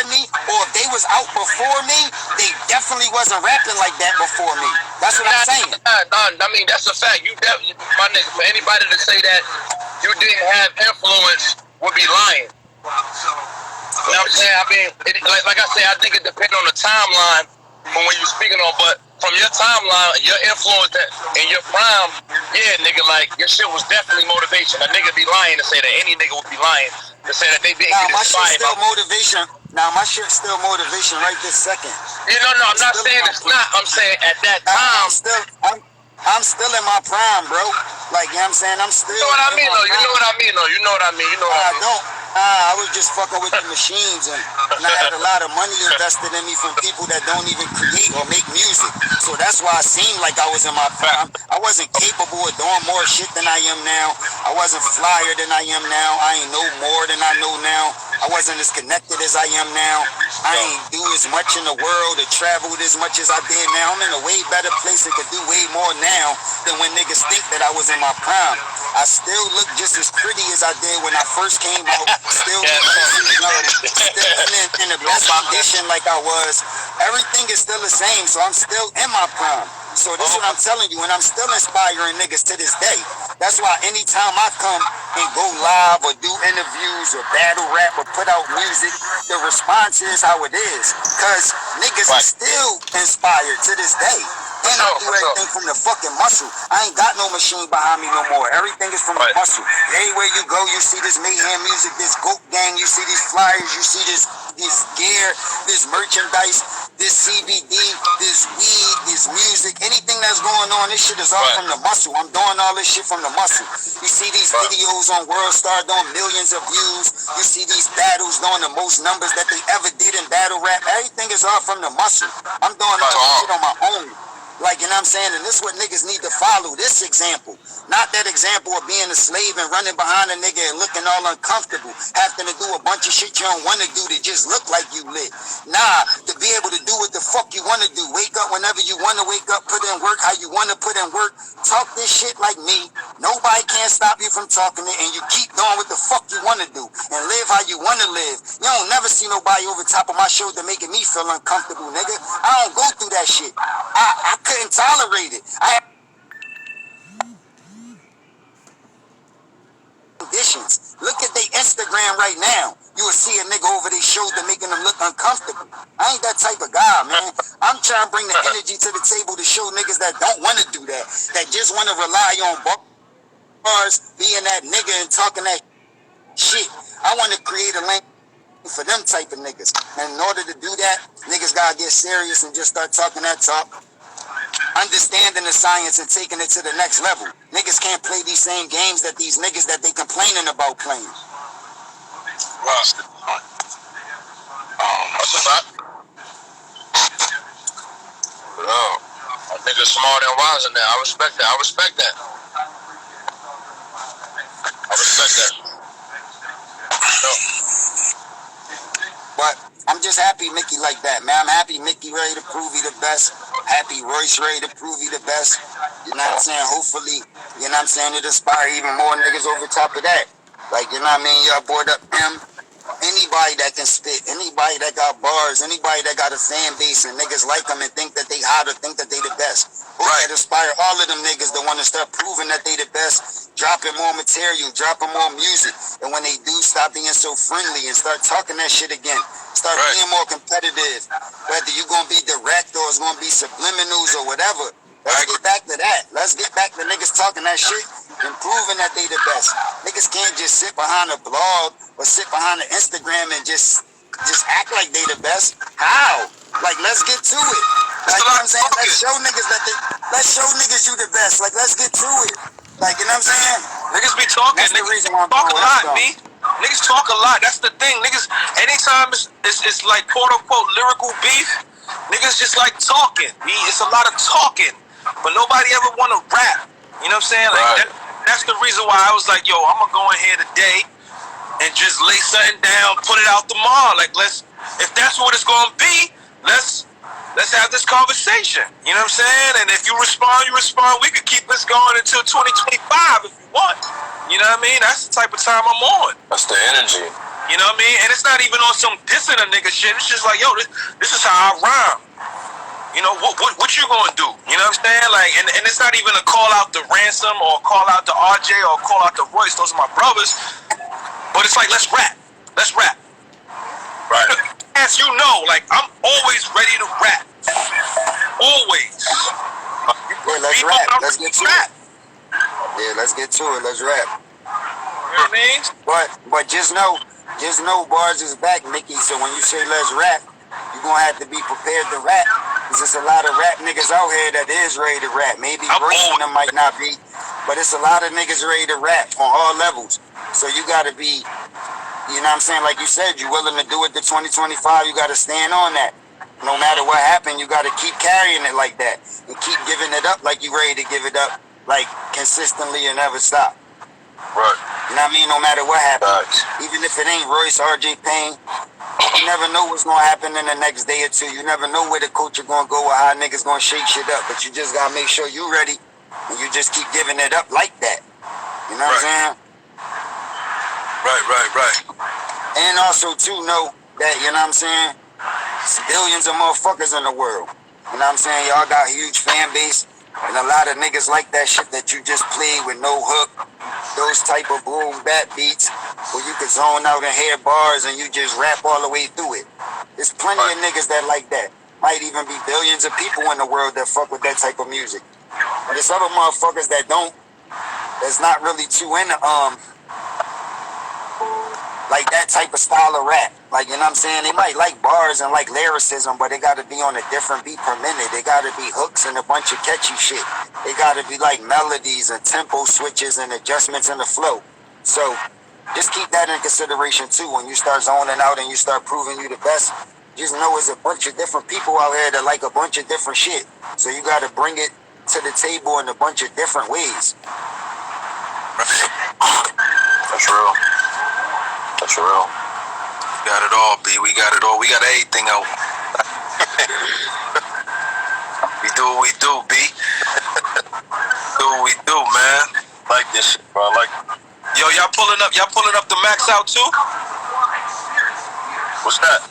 of me, or if they was out before me, they definitely wasn't rapping like that before me. That's what I'm saying. I mean, that's a fact. You definitely, my nigga, for anybody to say that you didn't have influence would be lying. You know what I'm saying? I mean, like I say, I think it depends on the timeline from when you're speaking on, but from your timeline, your influence in your prime, yeah, nigga, like, your shit was definitely motivation. A nigga be lying to say that. Any nigga would be lying to say that they didn't get inspired. Now, my shit's still motivation. Now, my shit's still motivation right this second. Yeah, no, I'm not saying it's not. I'm saying at that time. I'm still in my prime, bro. Like, you know what I'm saying? I'm still. You know what I mean, though? You know what I mean, though? You know what I mean? You know what I mean? I was just fucking with the machines, and I had a lot of money invested in me from people that don't even create or make music. So that's why I seemed like I was in my prime. I wasn't capable of doing more shit than I am now. I wasn't flyer than I am now. I ain't know more than I know now. I wasn't as connected as I am now. I ain't do as much in the world or traveled as much as I did now. I'm in a way better place and could do way more now than when niggas think that I was in my prime. I still look just as pretty as I did when I first came out. Still, in the best condition like I was. Everything is still the same, so I'm still in my prime. So this is what I'm telling you, and I'm still inspiring niggas to this day. That's why anytime I come and go live or do interviews or battle rap or put out music, the response is how it is. Because niggas are still inspired to this day. And I do everything from the fucking muscle. I ain't got no machine behind me no more. Everything is from the muscle. Everywhere you go, you see this mayhem music, this goat gang, you see these flyers, you see this gear, this merchandise, this CBD, this weed, this music, anything that's going on, this shit is all from the muscle. I'm doing all this shit from the muscle. You see these videos on World Star doing millions of views. You see these battles doing the most numbers that they ever did in battle rap. Everything is all from the muscle. I'm doing all this shit on my own. Like, you know what I'm saying? And this is what niggas need to follow. This example. Not that example of being a slave and running behind a nigga and looking all uncomfortable. Having to do a bunch of shit you don't want to do to just look like you lit. Nah, to be able to do what the fuck you want to do. Wake up whenever you want to wake up. Put in work how you want to put in work. Talk this shit like me. Nobody can stop you from talking it. And you keep doing what the fuck you want to do. And live how you want to live. You don't never see nobody over top of my shoulder making me feel uncomfortable, nigga. I don't go through that shit. I couldn't tolerate it. I had conditions. Look at their Instagram right now. You will see a nigga over their shoulder making them look uncomfortable. I ain't that type of guy, man. I'm trying to bring the energy to the table to show niggas that don't want to do that. That just want to rely on bars, being that nigga and talking that shit. I want to create a lane for them type of niggas. And in order to do that, niggas gotta get serious and just start talking that talk. Understanding the science and taking it to the next level. Niggas can't play these same games that these niggas that they complaining about playing. What's the fact? I think it's smart and wise in there. I respect that. I respect that. But I'm just happy Mickey like that, man. I'm happy Mickey ready to prove he the best. Happy Royce ready to prove he the best. You know what I'm saying? Hopefully, you know what I'm saying, it inspire even more niggas over top of that. Like, you know what I mean? Y'all board up him. Anybody that can spit, anybody that got bars, anybody that got a fan base and niggas like them and think that they hot or think that they the best. That inspire all of them niggas that want to start proving that they the best, dropping more material, dropping more music. And when they do, stop being so friendly and start talking that shit again. Start being more competitive. Whether you gonna be direct or it's gonna be subliminals or whatever. Let's get back to that. Let's get back to niggas talking that shit and proving that they the best. Niggas can't just sit behind a blog or sit behind an Instagram and just act like they the best. How? Like, let's get to it. Like, you know what I'm saying? Let's show niggas you the best. Like, let's get to it. Like, you know what I'm saying? Niggas be talking. Niggas talk a lot, B. Niggas talk a lot. That's the thing. Niggas, anytime it's like quote unquote lyrical beef, niggas just like talking. It's a lot of talking. But nobody ever want to rap. You know what I'm saying? Like that's the reason why I was like, yo, I'm gonna go in here today and just lay something down, put it out tomorrow. Like, if that's what it's gonna be, let's have this conversation. You know what I'm saying? And if you respond, you respond. We could keep this going until 2025 if you want. You know what I mean? That's the type of time I'm on. That's the energy. You know what I mean? And it's not even on some dissing a nigga shit. It's just like, yo, this is how I rhyme. You know, what you gonna do? You know what I'm saying? Like, and it's not even a call out to Ransom or call out to RJ or call out to Royce. Those are my brothers. But it's like, let's rap. Let's rap. Right. As you know, like, I'm always ready to rap. Always. Yeah, let's rap. Let's get to it. Yeah, let's get to it. Let's rap. You know what I mean? But just know bars is back, Mickey. So when you say let's rap, you're gonna have to be prepared to rap. Cause there's a lot of rap niggas out here that is ready to rap. Maybe Royce and them might not be, but it's a lot of niggas ready to rap on all levels. So you gotta be, you know what I'm saying? Like you said, you willing to do it to 2025, you gotta stand on that. No matter what happened, you gotta keep carrying it like that. And keep giving it up like you ready to give it up, like consistently and never stop. Right. You know what I mean? No matter what happens. Even if it ain't Royce, RJ Payne, you never know what's gonna happen in the next day or two. You never know where the culture gonna go or how niggas gonna shake shit up. But you just gotta make sure you ready and you just keep giving it up like that. You know what I'm saying? Right. And also too know that, you know what I'm saying, it's billions of motherfuckers in the world. You know what I'm saying? Y'all got a huge fan base and a lot of niggas like that shit that you just play with no hook. Those type of boom bap beats where you can zone out and hear bars and you just rap all the way through it. There's plenty of niggas that like that. Might even be billions of people in the world that fuck with that type of music. And there's other motherfuckers that don't, that's not really too into like that type of style of rap. Like, you know what I'm saying? They might like bars and like lyricism, but they gotta be on a different beat per minute. They gotta be hooks and a bunch of catchy shit. They gotta be like melodies and tempo switches and adjustments in the flow. So just keep that in consideration too. When you start zoning out and you start proving you the best, just know there's a bunch of different people out here that like a bunch of different shit. So you gotta bring it to the table in a bunch of different ways. That's real. That's real. We got it all, B. We got it all. We got everything out. We do what we do, B. Do what we do, man. Like this shit, bro. Like, yo, y'all pulling up the max out too? What's that?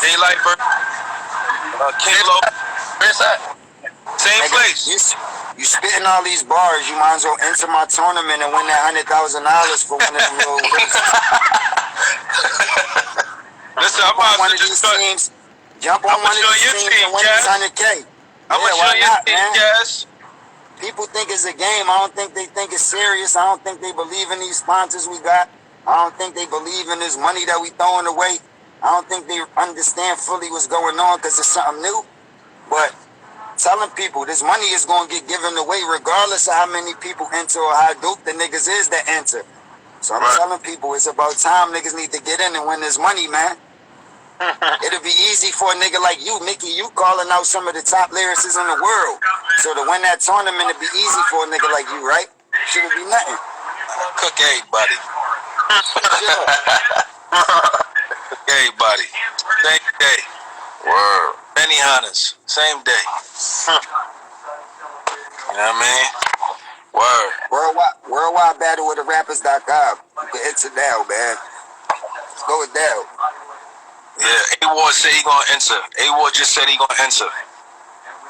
Daylight, bro. Kilo. Where's that? Same place. You spitting all these bars, you might as well enter my tournament and win that $100,000 for one of them little races. Listen, I'm about to just teams. Jump on one of these teams and win this $100K. I'm gonna show your team, guys. People think it's a game. I don't think they think it's serious. I don't think they believe in these sponsors we got. I don't think they believe in this money that we throwing away. I don't think they understand fully what's going on because it's something new. But telling people this money is going to get given away regardless of how many people enter or how dope the niggas is that enter. So I'm telling people it's about time niggas need to get in and win this money, man. It'll be easy for a nigga like you, Mickey, you calling out some of the top lyricists in the world. So to win that tournament, it'll be easy for a nigga like you, right? Shouldn't be nothing. Cook everybody. Cook everybody. Same day. Word. Benny Hunters. Same day. You know what I mean? Word. Worldwide battle with the rappers.com. You can enter now, man. Let's go with that. Yeah, A-Ward said he gonna enter. A-Ward just said he gonna enter.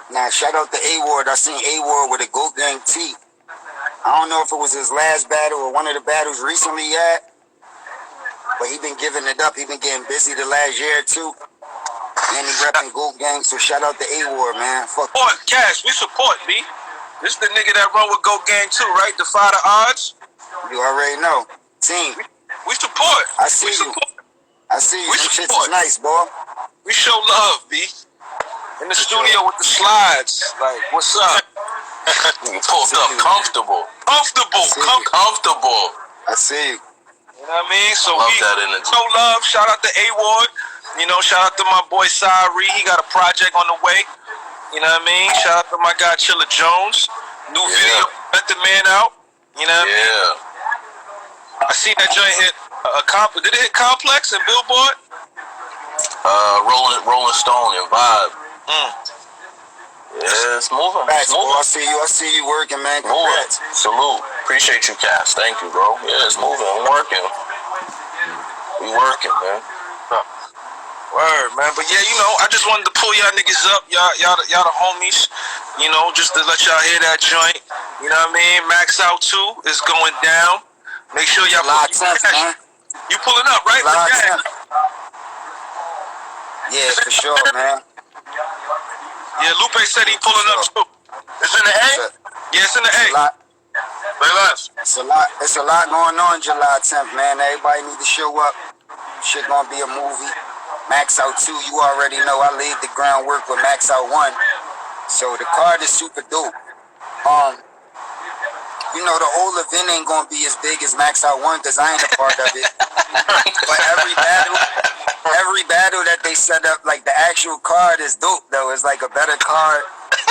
Now, shout out to A-Ward. I seen A-Ward with a Goat Gang T. I don't know if it was his last battle or one of the battles recently yet, but he been giving it up. He been getting busy the last year or two. And he repping Goat Gang, so shout out to A-Ward, man. Fuck. Support, Cash, we support, B. This the nigga that run with Goat Gang too, right? Defy the odds. You already know. Team. We support. I see you. I see you. Them shits is nice, boy. We show love, B. In the studio with the slides. Like, what's up? You pulled up comfortable. Comfortable. I see you. You know what I mean? So we show love. Shout out to A-Ward. You know, shout out to my boy Sari. He got a project on the way. You know what I mean? Shout out to my guy Chilla Jones. New video, let the man out. You know what I mean? I seen that joint hit did it hit Complex and Billboard? Rolling Stone and Vibe. Yeah, it's moving. Right, I see you working, man. Congrats. Salute. Appreciate you, Cass. Thank you, bro. Yeah, it's moving. I'm working. We working, man. Word, man. But yeah, you know, I just wanted to pull y'all niggas up. Y'all the homies. You know, just to let y'all hear that joint. You know what I mean? Max Out 2 is going down. Make sure y'all you pulling up, right? Yeah, for sure, man. Yeah, Lupe said he pulling up too. It's in the A? Yeah, it's in the A. It's a lot going on July 10th, man. Everybody need to show up. Shit gonna be a movie. Max Out 2, you already know I laid the groundwork with Max Out 1. So the card is super dope. You know, the whole event ain't gonna be as big as Max Out 1 because I ain't a part of it. But every battle that they set up, like the actual card is dope though. It's like a better card,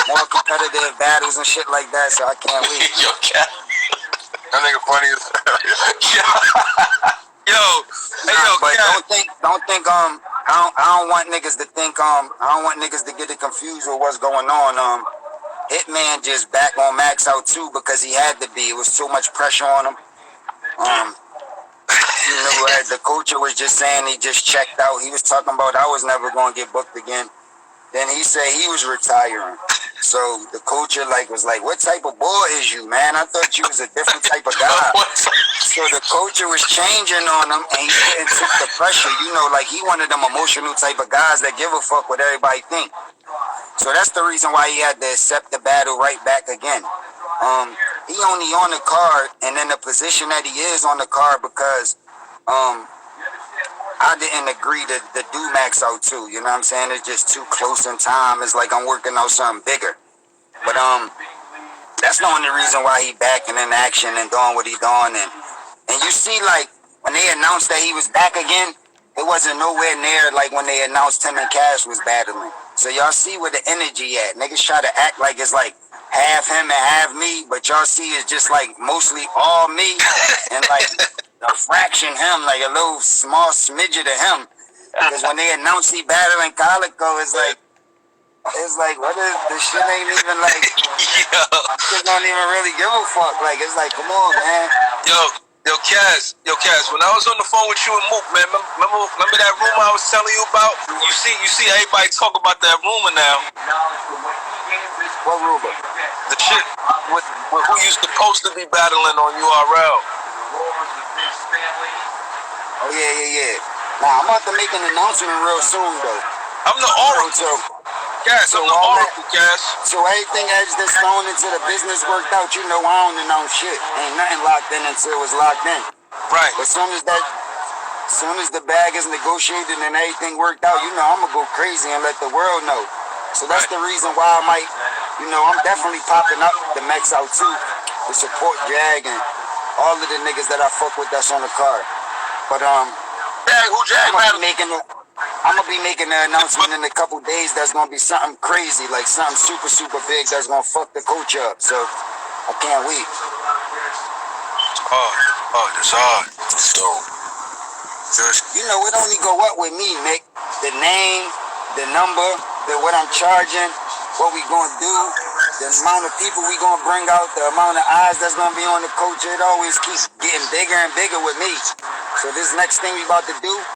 more competitive battles and shit like that. So I can't wait. Yo, Cat. That nigga funny as Yo, hey, yo, but Cat. don't think I don't want niggas to think I don't want niggas to get it confused with what's going on. Hitman just back on Max Out 2 because he had to be. It was so much pressure on him. You know, the coach was just saying he just checked out. He was talking about I was never going to get booked again. Then he said he was retiring. So the coach was like, what type of boy is you, man? I thought you was a different type of guy. So the coach was changing on him and he didn't take the pressure. You know, like he one of them emotional type of guys that give a fuck what everybody think. So that's the reason why he had to accept the battle right back again. He only on the card and in the position that he is on the card because I didn't agree to do Max Out 2. You know what I'm saying? It's just too close in time. It's like I'm working out something bigger. But that's the only reason why he back and in action and doing what he doing. And you see, like, when they announced that he was back again, it wasn't nowhere near like when they announced him and Cash was battling. So y'all see where the energy at. Niggas try to act like it's like half him and half me, but y'all see it's just like mostly all me and like a fraction him, like a little small smidget of him. Because when they announced he battling Calico, it's like what is this shit? Ain't even like shit don't even really give a fuck. Like it's like, come on, man. Yo, Cass, when I was on the phone with you and Mook, man, remember that rumor I was telling you about? You see everybody talk about that rumor now. What rumor? The shit with who you supposed to be battling on URL. Oh yeah. Nah, I'm about to make an announcement real soon though. I'm the oracle. Cass, I'm the oracle, Cass. So everything that's just thrown into the business worked out, you know I don't announce shit. Ain't nothing locked in until it was locked in. Right. But soon as the bag is negotiated and everything worked out, you know I'm gonna go crazy and let the world know. So that's the reason why I might, you know, I'm definitely popping up the Max Out 2 to support Jag and all of the niggas that I fuck with that's on the card. But I'm gonna be making an announcement in a couple days that's gonna be something crazy, like something super, super big that's gonna fuck the coach up. So I can't wait. That's hard. So you know, it only go up with me, Mick. The name, the number, what I'm charging, what we gonna do, the amount of people we gonna bring out, the amount of eyes that's gonna be on the coach, it always keeps getting bigger and bigger with me. So this next thing we about to do,